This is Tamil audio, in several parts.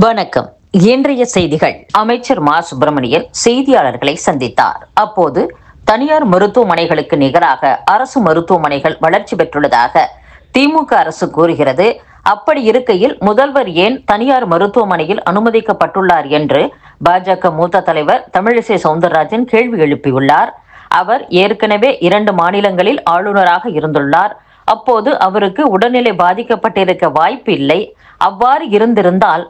வணக்கம். இன்றைய செய்திகள். அமைச்சர் மா சுப்பிரமணியன் செய்தியாளர்களை சந்தித்தார். அப்போது தனியார் மருத்துவமனைகளுக்கு நிகராக அரசு மருத்துவமனைகள் வளர்ச்சி பெற்றுள்ளதாக திமுக அரசு கூறுகிறது. அப்படி இருக்கையில் முதல்வர் ஏன் தனியார் மருத்துவமனையில் அனுமதிக்கப்பட்டுள்ளார் என்று பாஜக மூத்த தலைவர் தமிழிசை சவுந்தரராஜன் கேள்வி எழுப்பியுள்ளார். அவர் ஏற்கனவே 2 மாநிலங்களில் ஆளுநராக இருந்துள்ளார். அப்போது அவருக்கு உடல்நிலை பாதிக்கப்பட்டிருக்க வாய்ப்பு இல்லை. அவ்வாறு இருந்திருந்தால்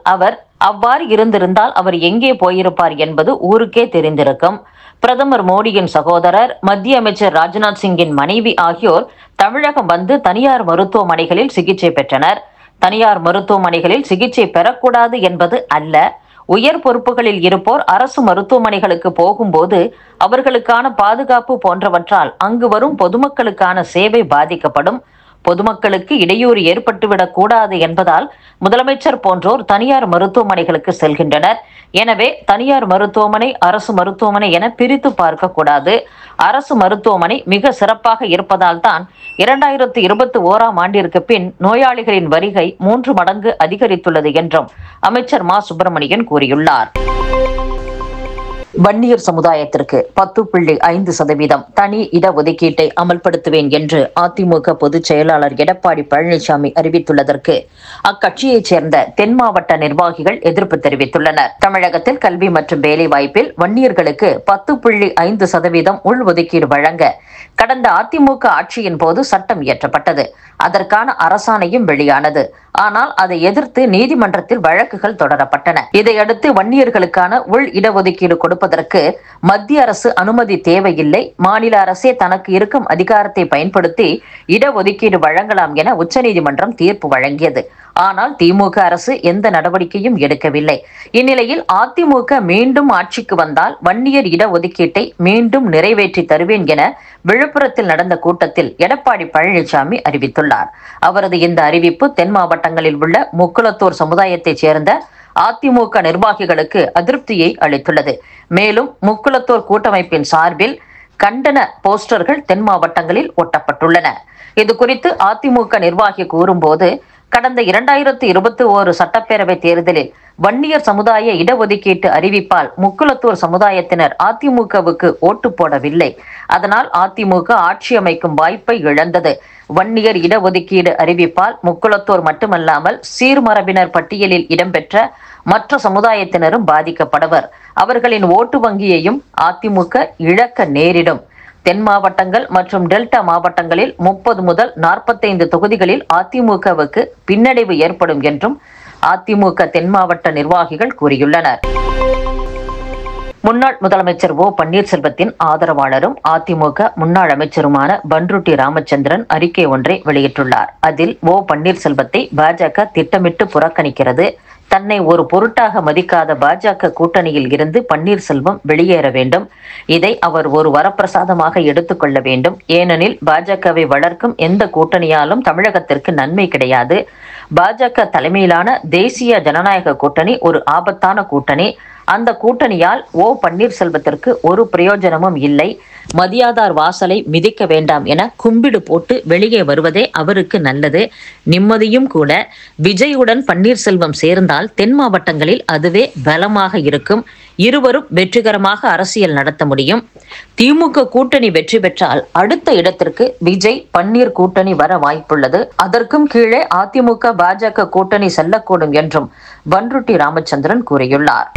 அவர் எங்கே போயிருப்பார் என்பது ஊருக்கே தெரிந்திருக்கும். பிரதமர் மோடியின் சகோதரர் மத்திய அமைச்சர் ராஜ்நாத் சிங்கின் மனைவி ஆகியோர் தமிழகம் வந்து தனியார் மருத்துவமனைகளில் சிகிச்சை பெற்றனர். தனியார் மருத்துவமனைகளில் சிகிச்சை பெறக்கூடாது என்பது அல்ல. உயர் பொறுப்புகளில் இருப்போர் அரசு மருத்துவமனைகளுக்கு போகும்போது அவர்களுக்கான பாதுகாப்பு போன்றவற்றால் அங்கு வரும் பொதுமக்களுக்கான சேவை பாதிக்கப்படும். பொதுமக்களுக்கு இடையூறு ஏற்பட்டுவிடக் கூடாது என்பதால் முதலமைச்சர் போன்றோர் தனியார் மருத்துவமனைகளுக்கு செல்கின்றனர். எனவே தனியார் மருத்துவமனை அரசு மருத்துவமனை என பிரித்து பார்க்க கூடாது. அரசு மருத்துவமனை மிக சிறப்பாக இருப்பதால் தான் 2021ஆம் ஆண்டிற்கு பின் நோயாளிகளின் வருகை 3 மடங்கு அதிகரித்துள்ளது என்றும் அமைச்சர் மா சுப்பிரமணியன் கூறியுள்ளார். வன்னியர் சமுதாயத்திற்கு 10.5% தனி இடஒதுக்கீட்டை அமல்படுத்துவேன் என்று அதிமுக பொதுச் செயலாளர் எடப்பாடி பழனிசாமி அறிவித்துள்ளதற்கு அக்கட்சியைச் சேர்ந்த தென் மாவட்ட நிர்வாகிகள் எதிர்ப்பு தெரிவித்துள்ளனர். தமிழகத்தில் கல்வி மற்றும் வேலைவாய்ப்பில் வன்னியர்களுக்கு 10.5% உள்ஒதுக்கீடு வழங்க கடந்த அதிமுக ஆட்சியின் போது சட்டம் இயற்றப்பட்டது. அதற்கான அரசாணையும் வெளியானது. ஆனால் அதை எதிர்த்து நீதிமன்றத்தில் வழக்குகள் தொடரப்பட்டன. இதையடுத்து வன்னியர்களுக்கான உள் இடஒதுக்கீடு கொடுப்பதற்கு மத்திய அரசு அனுமதி தேவையில்லை, மாநில அரசே தனக்கு இருக்கும் அதிகாரத்தை பயன்படுத்தி இடஒதுக்கீடு வழங்கலாம் என உச்சநீதிமன்றம் தீர்ப்பு வழங்கியது. ஆனால் திமுக அரசு எந்த நடவடிக்கையும் எடுக்கவில்லை. இந்நிலையில் அதிமுக மீண்டும் ஆட்சிக்கு வந்தால் வன்னியர் இடஒதுக்கீட்டை மீண்டும் நிறைவேற்றி தருவேன் என விழுப்புரத்தில் நடந்த கூட்டத்தில் எடப்பாடி பழனிசாமி அறிவித்துள்ளார். அவரது இந்த அறிவிப்பு தென் மாவட்டங்களில் உள்ள முக்குளத்தூர் சமுதாயத்தைச் சேர்ந்த அதிமுக நிர்வாகிகளுக்கு அதிருப்தியை அளித்துள்ளது. மேலும் முக்குளத்தூர் கூட்டமைப்பின் சார்பில் கண்டன போஸ்டர்கள் தென் மாவட்டங்களில் ஒட்டப்பட்டுள்ளன. இது குறித்து அதிமுக நிர்வாகி கூறும்போது, கடந்த 2021 சட்டப்பேரவை தேர்தலில் வன்னியர் சமுதாய இடஒதுக்கீட்டு அறிவிப்பால் முக்குளத்தூர் சமுதாயத்தினர் அதிமுகவுக்கு ஓட்டு போடவில்லை. அதனால் அதிமுக ஆட்சி அமைக்கும் வாய்ப்பை இழந்தது. வன்னியர் இடஒதுக்கீடு அறிவிப்பால் முக்குளத்தூர் மட்டுமல்லாமல் சீர்மரபினர் பட்டியலில் இடம்பெற்ற மற்ற சமுதாயத்தினரும் பாதிக்கப்படுவர். அவர்களின் ஓட்டு வங்கியையும் அதிமுக இழக்க நேரிடும். தென் மாவட்டங்கள் மற்றும் டெல்டா மாவட்டங்களில் 30 முதல் 45 தொகுதிகளில் அதிமுகவுக்கு பின்னடைவு ஏற்படும் என்றும் அதிமுக தென் மாவட்ட நிர்வாகிகள் கூறியுள்ளனர். முன்னாள் முதலமைச்சர் ஓ பன்னீர்செல்வத்தின் ஆதரவாளரும் அதிமுக முன்னாள் அமைச்சருமான பண்ருட்டி ராமச்சந்திரன் அறிக்கை ஒன்றை வெளியிட்டுள்ளார். அதில் ஓ பன்னீர்செல்வத்தை பாஜக திட்டமிட்டு புறக்கணிக்கிறது. தன்னை ஒரு பொருட்டாக மதிக்காத பாஜக கூட்டணியில் இருந்து பன்னீர்செல்வம் வெளியேற வேண்டும். இதை அவர் ஒரு வரப்பிரசாதமாக எடுத்துக்கொள்ள வேண்டும். ஏனெனில் பாஜகவை வளர்க்கும் எந்த கூட்டணியாலும் தமிழகத்திற்கு நன்மை கிடையாது. பாஜக தலைமையிலான தேசிய ஜனநாயக கூட்டணி ஒரு ஆபத்தான கூட்டணி. அந்த கூட்டணியால் ஓ பன்னீர்செல்வத்திற்கு ஒரு பிரயோஜனமும் இல்லை. மதியாதார் வாசலை மிதிக்க வேண்டாம் என கும்பிடு போட்டு வெளியே வருவதே அவருக்கு நல்லது. நிம்மதியும் கூட. விஜயுடன் பன்னீர்செல்வம் சேர்ந்தால் தென் மாவட்டங்களில் அதுவே பலமாக இருக்கும். இருவரும் வெற்றிகரமாக அரசியல் நடத்த முடியும். திமுக கூட்டணி வெற்றி பெற்றால் அடுத்த இடத்திற்கு விஜய் பன்னீர் கூட்டணி வர வாய்ப்புள்ளது. அதற்கும் கீழே அதிமுக பாஜக கூட்டணி செல்லக்கூடும் என்றும் பண்ருட்டி ராமச்சந்திரன் கூறியுள்ளார்.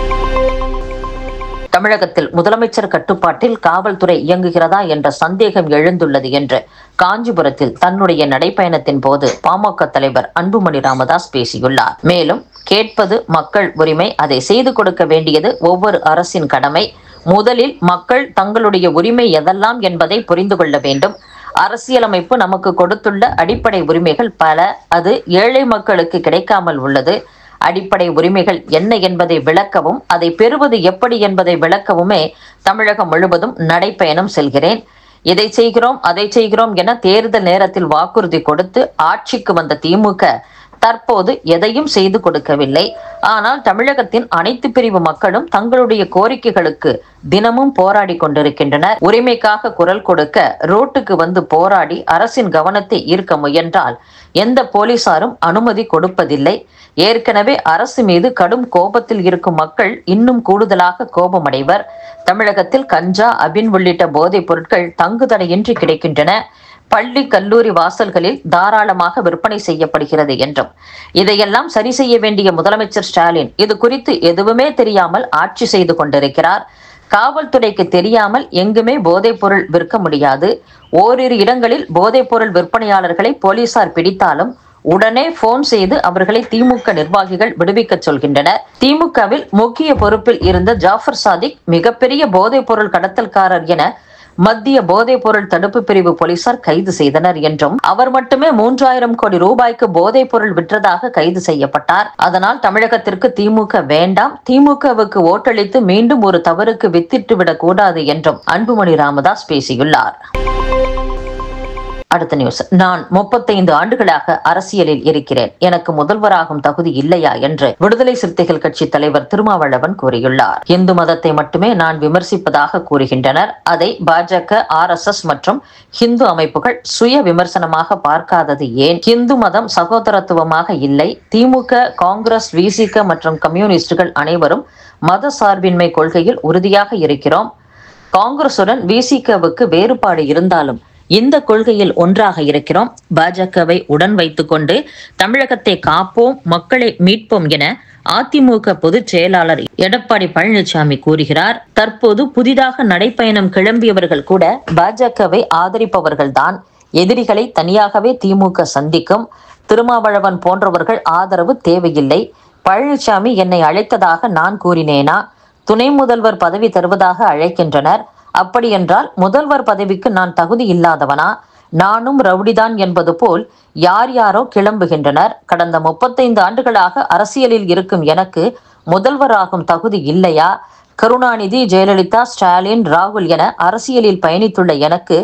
தமிழகத்தில் முதலமைச்சர் கட்டுப்பாட்டில் காவல்துறை இயங்குகிறதா என்ற சந்தேகம் எழுந்துள்ளது என்று காஞ்சிபுரத்தில் தன்னுடைய நடைப்பயணத்தின் போது பாமக தலைவர் அன்புமணி ராமதாஸ் பேசியுள்ளார். மேலும், கேட்பது மக்கள் உரிமை, அதை செய்து கொடுக்க வேண்டியது ஒவ்வொரு அரசின் கடமை. முதலில் மக்கள் தங்களுடைய உரிமை எதெல்லாம் என்பதை புரிந்து கொள்ள வேண்டும். அரசியலமைப்பு நமக்கு கொடுத்துள்ள அடிப்படை உரிமைகள் பல. அது ஏழை மக்களுக்கு கிடைக்காமல் உள்ளது. அடிப்படை உரிமைகள் என்ன என்பதை விளக்கவும் அதை பெறுவது எப்படி என்பதை விளக்கவுமே தமிழகம் முழுவதும் நடைப்பயணம் செல்கிறேன். இதை செய்கிறோம் அதை செய்கிறோம் என தேர்தல் நேரத்தில் வாக்குறுதி கொடுத்து ஆட்சிக்கு வந்த திமுக தற்போது எதையும் செய்து கொடுக்கவில்லை. ஆனால் தமிழகத்தின் அனைத்து பிரிவு மக்களும் தங்களுடைய கோரிக்கைகளுக்கு தினமும் போராடி கொண்டிருக்கின்றனர். உரிமைக்காக குரல் கொடுக்க ரோட்டுக்கு வந்து போராடி அரசின் கவனத்தை ஈர்க்க முயன்றால் எந்த போலீசாரும் அனுமதி கொடுப்பதில்லை. ஏற்கனவே அரசு மீது கடும் கோபத்தில் இருக்கும் மக்கள் இன்னும் கூடுதலாக கோபமடைவர். தமிழகத்தில் கஞ்சா, அபின் உள்ளிட்ட போதைப் பொருட்கள் தங்குதடையின்றி கிடைக்கின்றன. பள்ளி, கல்லூரி வாசல்களில் தாராளமாக விற்பனை செய்யப்படுகிறது என்றும் இதையெல்லாம் சரி செய்ய வேண்டிய முதலமைச்சர் ஸ்டாலின் இது குறித்து எதுவுமே தெரியாமல் ஆட்சி செய்து கொண்டிருக்கிறார். காவல்துறைக்கு தெரியாமல் எங்குமே போதைப் பொருள் விற்க முடியாது. ஓரிரு இடங்களில் போதைப் பொருள் விற்பனையாளர்களை போலீசார் பிடித்தாலும் உடனே போன் செய்து அவர்களை திமுக நிர்வாகிகள் விடுவிக்க சொல்கின்றனர். திமுகவில் முக்கிய பொறுப்பில் இருந்த ஜாஃபர் சாதிக் மிகப்பெரிய போதைப் பொருள் கடத்தல்காரர் என மத்திய போதைப் பொருள் தடுப்பு பிரிவு போலீசார் கைது செய்தனர் என்றும் அவர் மட்டுமே 3000 கோடி ரூபாய்க்கு போதைப் பொருள் விற்றதாக கைது செய்யப்பட்டார். அதனால் தமிழகத்திற்கு திமுக வேண்டாம், திமுகவுக்கு ஓட்டளித்து மீண்டும் ஒரு தவறுக்கு வித்திட்டுவிடக் கூடாது என்றும் அன்புமணி ராமதாஸ் பேசியுள்ளார். அடுத்த நியூஸ். நான் 35 ஆண்டுகளாக அரசியலில் இருக்கிறேன், எனக்கு முதல்வராகும் தகுதி இல்லையா என்று விடுதலை சிறுத்தைகள் கட்சி தலைவர் திருமாவளவன் கூறியுள்ளார். இந்து மதத்தை மட்டுமே நான் விமர்சிப்பதாக கூறுகின்றனர். அதை பாஜக, RSS மற்றும் ஹிந்து அமைப்புகள் சுய விமர்சனமாக பார்க்காதது ஏன்? இந்து மதம் சகோதரத்துவமாக இல்லை. திமுக, காங்கிரஸ், VCK மற்றும் கம்யூனிஸ்டுகள் அனைவரும் மத சார்பின்மை கொள்கையில் உறுதியாக இருக்கிறோம். காங்கிரசுடன் VCKவுக்கு வேறுபாடு இருந்தாலும் இந்த கொள்கையில் ஒன்றாக இருக்கிறோம். பாஜகவை உடன் வைத்துக் கொண்டு தமிழகத்தை காப்போம், மக்களை மீட்போம் என அதிமுக பொதுச் செயலாளர் எடப்பாடி பழனிசாமி கூறுகிறார். தற்போது புதிதாக நடைப்பயணம் கிளம்பியவர்கள் கூட பாஜகவை ஆதரிப்பவர்கள்தான். எதிரிகளை தனியாகவே திமுக சந்திக்கும். திருமாவளவன் போன்றவர்கள் ஆதரவு தேவையில்லை. பழனிசாமி என்னை அழைத்ததாக நான் கூறினேனா? துணை முதல்வர் பதவி தருவதாக அழைக்கின்றனர். அப்படியென்றால் முதல்வர் பதவிக்கு நான் தகுதி இல்லாதவனா? நானும் ரவுடிதான் என்பது போல் யார் யாரோ கிளம்புகின்றனர். கடந்த 35 ஆண்டுகளாக அரசியலில் இருக்கும் எனக்கு முதல்வராகும் தகுதி இல்லையா? கருணாநிதி, ஜெயலலிதா, ஸ்டாலின், ராகுல் என அரசியலில் பயணித்துள்ள எனக்கு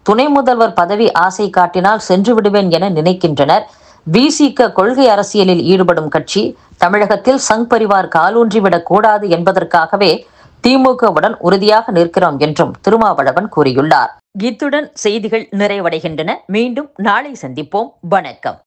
துணை முதல்வர் பதவி ஆசை காட்டினால் சென்று விடுவேன் என நினைக்கின்றனர். VCK கொள்கை அரசியலில் ஈடுபடும் கட்சி. தமிழகத்தில் சங் பரிவார் காலூன்றிவிடக் கூடாது என்பதற்காகவே திமுகவுடன் உறுதியாக நிற்கிறோம் என்றும் திருமாவளவன் கூறியுள்ளார். இத்துடன் செய்திகள் நிறைவடைகின்றன. மீண்டும் நாளை சந்திப்போம். வணக்கம்.